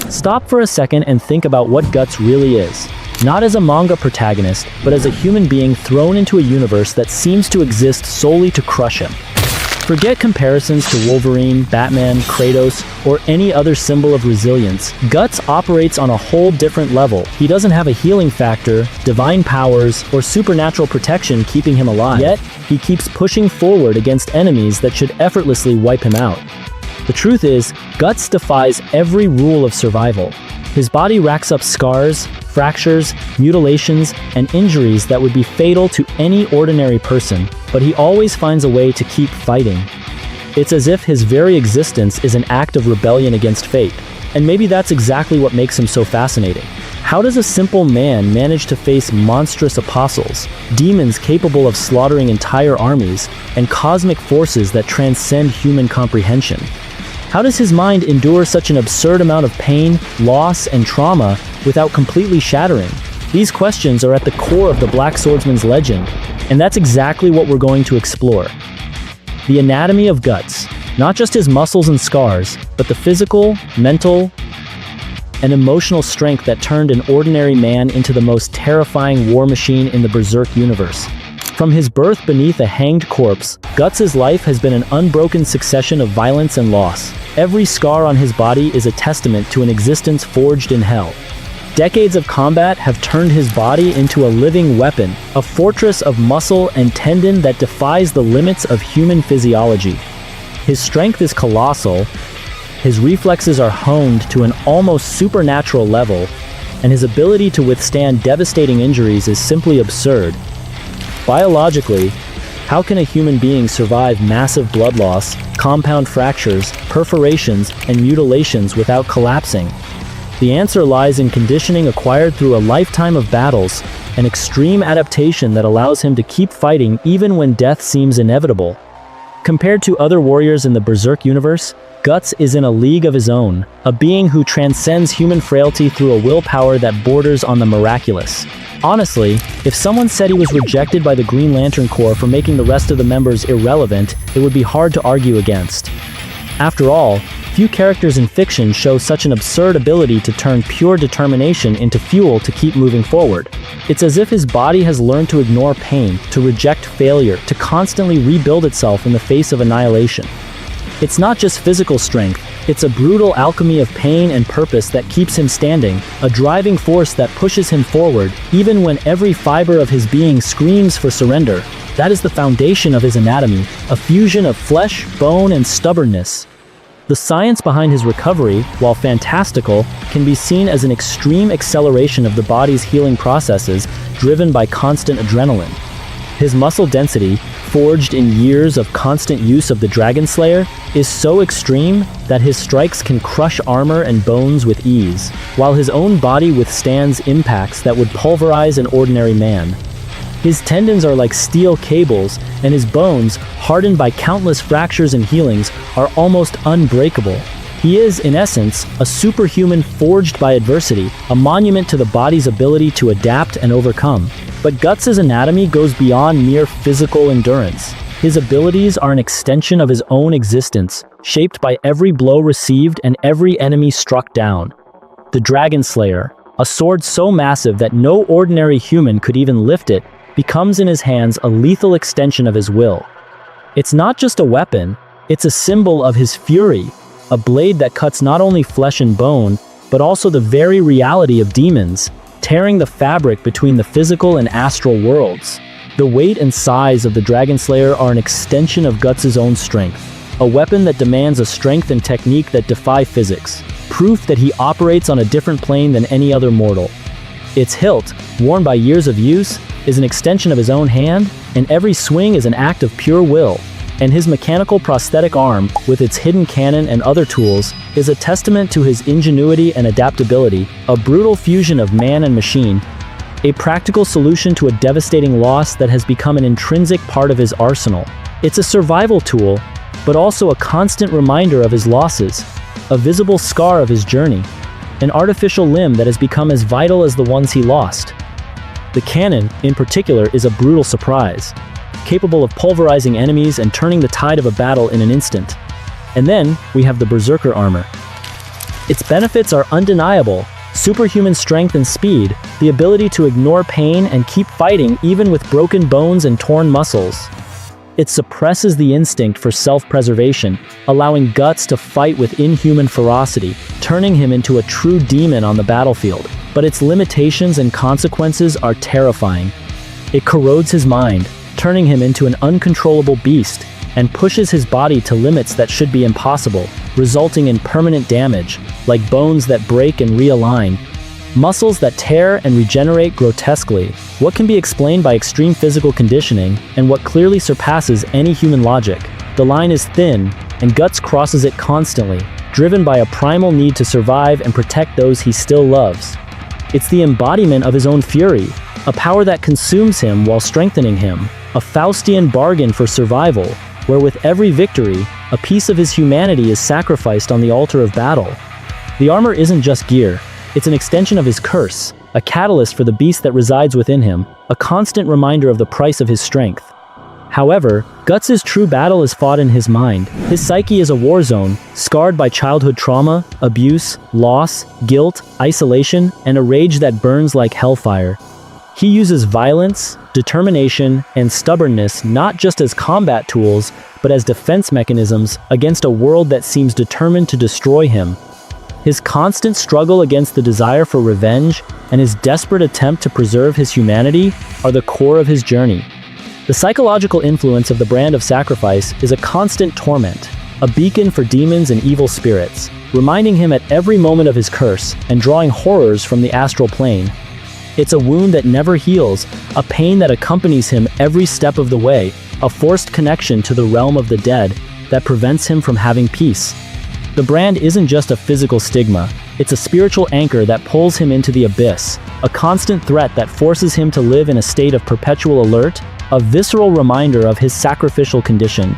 Stop for a second and think about what Guts really is. Not as a manga protagonist, but as a human being thrown into a universe that seems to exist solely to crush him. Forget comparisons to Wolverine, Batman, Kratos, or any other symbol of resilience. Guts operates on a whole different level. He doesn't have a healing factor, divine powers, or supernatural protection keeping him alive. Yet, he keeps pushing forward against enemies that should effortlessly wipe him out. The truth is, Guts defies every rule of survival. His body racks up scars, fractures, mutilations, and injuries that would be fatal to any ordinary person, but he always finds a way to keep fighting. It's as if his very existence is an act of rebellion against fate, and maybe that's exactly what makes him so fascinating. How does a simple man manage to face monstrous apostles, demons capable of slaughtering entire armies, and cosmic forces that transcend human comprehension? How does his mind endure such an absurd amount of pain, loss, and trauma without completely shattering? These questions are at the core of the Black Swordsman's legend, and that's exactly what we're going to explore. The anatomy of Guts, not just his muscles and scars, but the physical, mental, and emotional strength that turned an ordinary man into the most terrifying war machine in the Berserk universe. From his birth beneath a hanged corpse, Guts' life has been an unbroken succession of violence and loss. Every scar on his body is a testament to an existence forged in hell. Decades of combat have turned his body into a living weapon, a fortress of muscle and tendon that defies the limits of human physiology. His strength is colossal, his reflexes are honed to an almost supernatural level, and his ability to withstand devastating injuries is simply absurd. Biologically, how can a human being survive massive blood loss, compound fractures, perforations, and mutilations without collapsing? The answer lies in conditioning acquired through a lifetime of battles, an extreme adaptation that allows him to keep fighting even when death seems inevitable. Compared to other warriors in the Berserk universe, Guts is in a league of his own, a being who transcends human frailty through a willpower that borders on the miraculous. Honestly, if someone said he was rejected by the Green Lantern Corps for making the rest of the members irrelevant, it would be hard to argue against. After all, few characters in fiction show such an absurd ability to turn pure determination into fuel to keep moving forward. It's as if his body has learned to ignore pain, to reject failure, to constantly rebuild itself in the face of annihilation. It's not just physical strength, it's a brutal alchemy of pain and purpose that keeps him standing, a driving force that pushes him forward, even when every fiber of his being screams for surrender. That is the foundation of his anatomy, a fusion of flesh, bone, and stubbornness. The science behind his recovery, while fantastical, can be seen as an extreme acceleration of the body's healing processes, driven by constant adrenaline. His muscle density, forged in years of constant use of the Dragonslayer, is so extreme that his strikes can crush armor and bones with ease, while his own body withstands impacts that would pulverize an ordinary man. His tendons are like steel cables, and his bones, hardened by countless fractures and healings, are almost unbreakable. He is, in essence, a superhuman forged by adversity, a monument to the body's ability to adapt and overcome. But Guts' anatomy goes beyond mere physical endurance. His abilities are an extension of his own existence, shaped by every blow received and every enemy struck down. The Dragonslayer, a sword so massive that no ordinary human could even lift it, becomes in his hands a lethal extension of his will. It's not just a weapon, it's a symbol of his fury, a blade that cuts not only flesh and bone, but also the very reality of demons, tearing the fabric between the physical and astral worlds. The weight and size of the Dragonslayer are an extension of Guts' own strength, a weapon that demands a strength and technique that defy physics, proof that he operates on a different plane than any other mortal. Its hilt, worn by years of use, is an extension of his own hand, and every swing is an act of pure will. And his mechanical prosthetic arm, with its hidden cannon and other tools, is a testament to his ingenuity and adaptability, a brutal fusion of man and machine, a practical solution to a devastating loss that has become an intrinsic part of his arsenal. It's a survival tool, but also a constant reminder of his losses, a visible scar of his journey, an artificial limb that has become as vital as the ones he lost. The cannon, in particular, is a brutal surprise, capable of pulverizing enemies and turning the tide of a battle in an instant. And then, we have the Berserker Armor. Its benefits are undeniable: superhuman strength and speed, the ability to ignore pain and keep fighting even with broken bones and torn muscles. It suppresses the instinct for self-preservation, allowing Guts to fight with inhuman ferocity, turning him into a true demon on the battlefield. But its limitations and consequences are terrifying. It corrodes his mind, turning him into an uncontrollable beast, and pushes his body to limits that should be impossible, resulting in permanent damage, like bones that break and realign, muscles that tear and regenerate grotesquely, what can be explained by extreme physical conditioning, and what clearly surpasses any human logic. The line is thin, and Guts crosses it constantly, driven by a primal need to survive and protect those he still loves. It's the embodiment of his own fury, a power that consumes him while strengthening him, a Faustian bargain for survival, where with every victory, a piece of his humanity is sacrificed on the altar of battle. The armor isn't just gear, it's an extension of his curse, a catalyst for the beast that resides within him, a constant reminder of the price of his strength. However, Guts' true battle is fought in his mind. His psyche is a war zone, scarred by childhood trauma, abuse, loss, guilt, isolation, and a rage that burns like hellfire. He uses violence, determination, and stubbornness not just as combat tools, but as defense mechanisms against a world that seems determined to destroy him. His constant struggle against the desire for revenge and his desperate attempt to preserve his humanity are the core of his journey. The psychological influence of the brand of sacrifice is a constant torment, a beacon for demons and evil spirits, reminding him at every moment of his curse and drawing horrors from the astral plane. It's a wound that never heals, a pain that accompanies him every step of the way, a forced connection to the realm of the dead that prevents him from having peace. The brand isn't just a physical stigma, it's a spiritual anchor that pulls him into the abyss, a constant threat that forces him to live in a state of perpetual alert, a visceral reminder of his sacrificial condition.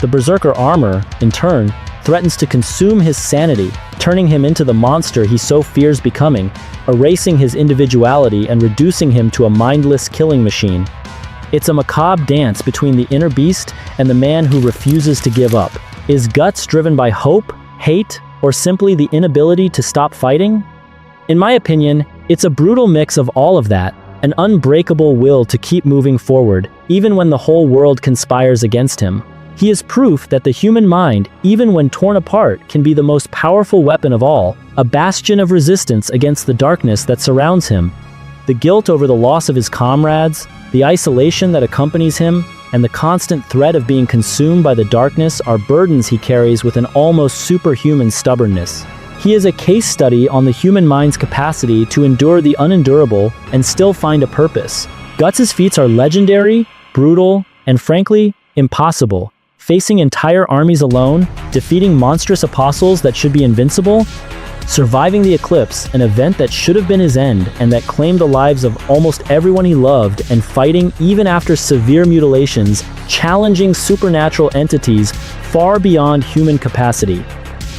The Berserker Armor, in turn, threatens to consume his sanity, turning him into the monster he so fears becoming, erasing his individuality and reducing him to a mindless killing machine. It's a macabre dance between the inner beast and the man who refuses to give up. Is Guts driven by hope, hate, or simply the inability to stop fighting? In my opinion, it's a brutal mix of all of that, an unbreakable will to keep moving forward, even when the whole world conspires against him. He is proof that the human mind, even when torn apart, can be the most powerful weapon of all, a bastion of resistance against the darkness that surrounds him. The guilt over the loss of his comrades, the isolation that accompanies him, and the constant threat of being consumed by the darkness are burdens he carries with an almost superhuman stubbornness. He is a case study on the human mind's capacity to endure the unendurable and still find a purpose. Guts' feats are legendary, brutal, and frankly, impossible. Facing entire armies alone, defeating monstrous apostles that should be invincible, surviving the eclipse, an event that should have been his end and that claimed the lives of almost everyone he loved, and fighting even after severe mutilations, challenging supernatural entities far beyond human capacity.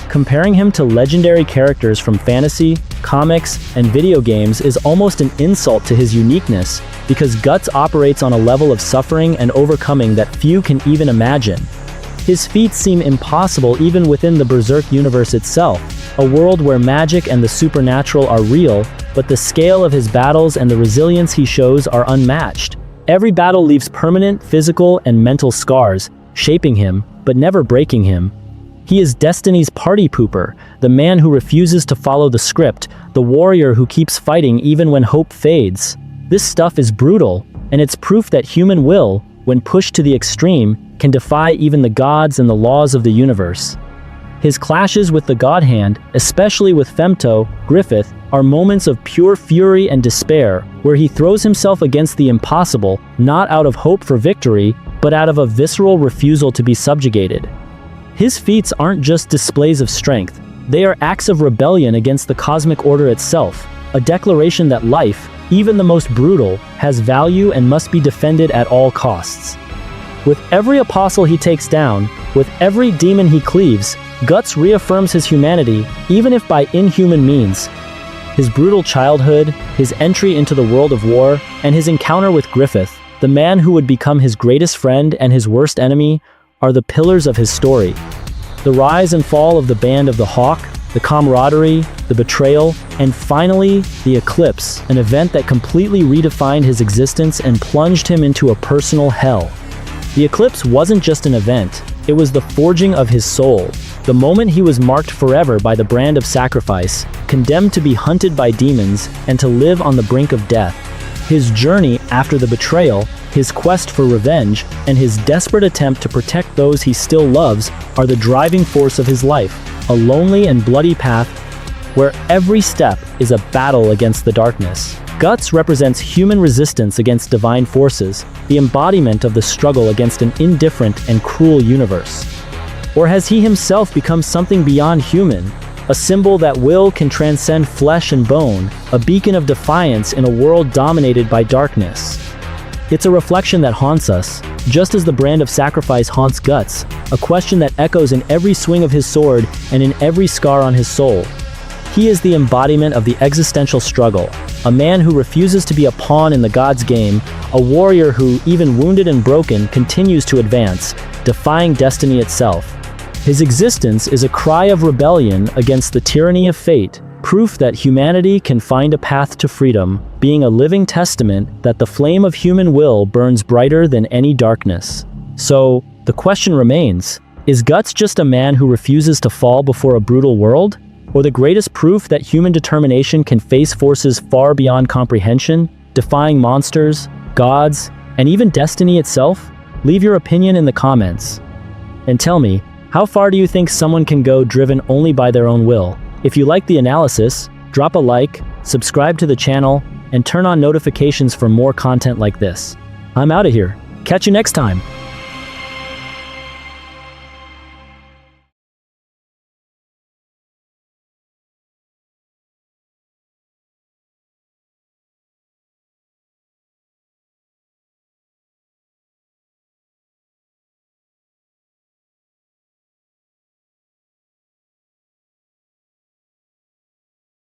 Comparing him to legendary characters from fantasy, comics, and video games is almost an insult to his uniqueness, because Guts operates on a level of suffering and overcoming that few can even imagine. His feats seem impossible even within the Berserk universe itself, a world where magic and the supernatural are real, but the scale of his battles and the resilience he shows are unmatched. Every battle leaves permanent physical and mental scars, shaping him, but never breaking him. He is Destiny's party pooper, the man who refuses to follow the script, the warrior who keeps fighting even when hope fades. This stuff is brutal, and it's proof that human will, when pushed to the extreme, can defy even the gods and the laws of the universe. His clashes with the God Hand, especially with Femto, Griffith, are moments of pure fury and despair, where he throws himself against the impossible, not out of hope for victory, but out of a visceral refusal to be subjugated. His feats aren't just displays of strength, they are acts of rebellion against the cosmic order itself, a declaration that life, even the most brutal, has value and must be defended at all costs. With every apostle he takes down, with every demon he cleaves, Guts reaffirms his humanity, even if by inhuman means. His brutal childhood, his entry into the world of war, and his encounter with Griffith, the man who would become his greatest friend and his worst enemy, are the pillars of his story. The rise and fall of the Band of the Hawk, the camaraderie, the betrayal, and finally, the eclipse, an event that completely redefined his existence and plunged him into a personal hell. The eclipse wasn't just an event, it was the forging of his soul, the moment he was marked forever by the brand of sacrifice, condemned to be hunted by demons and to live on the brink of death. His journey after the betrayal, his quest for revenge, and his desperate attempt to protect those he still loves are the driving force of his life, a lonely and bloody path where every step is a battle against the darkness. Guts represents human resistance against divine forces, the embodiment of the struggle against an indifferent and cruel universe. Or has he himself become something beyond human, a symbol that will can transcend flesh and bone, a beacon of defiance in a world dominated by darkness? It's a reflection that haunts us, just as the brand of sacrifice haunts Guts, a question that echoes in every swing of his sword and in every scar on his soul. He is the embodiment of the existential struggle, a man who refuses to be a pawn in the gods' game, a warrior who, even wounded and broken, continues to advance, defying destiny itself. His existence is a cry of rebellion against the tyranny of fate, proof that humanity can find a path to freedom, being a living testament that the flame of human will burns brighter than any darkness. So, the question remains, is Guts just a man who refuses to fall before a brutal world? Or the greatest proof that human determination can face forces far beyond comprehension, defying monsters, gods, and even destiny itself? Leave your opinion in the comments. And tell me, how far do you think someone can go driven only by their own will? If you like the analysis, drop a like, subscribe to the channel, and turn on notifications for more content like this. I'm out of here. Catch you next time.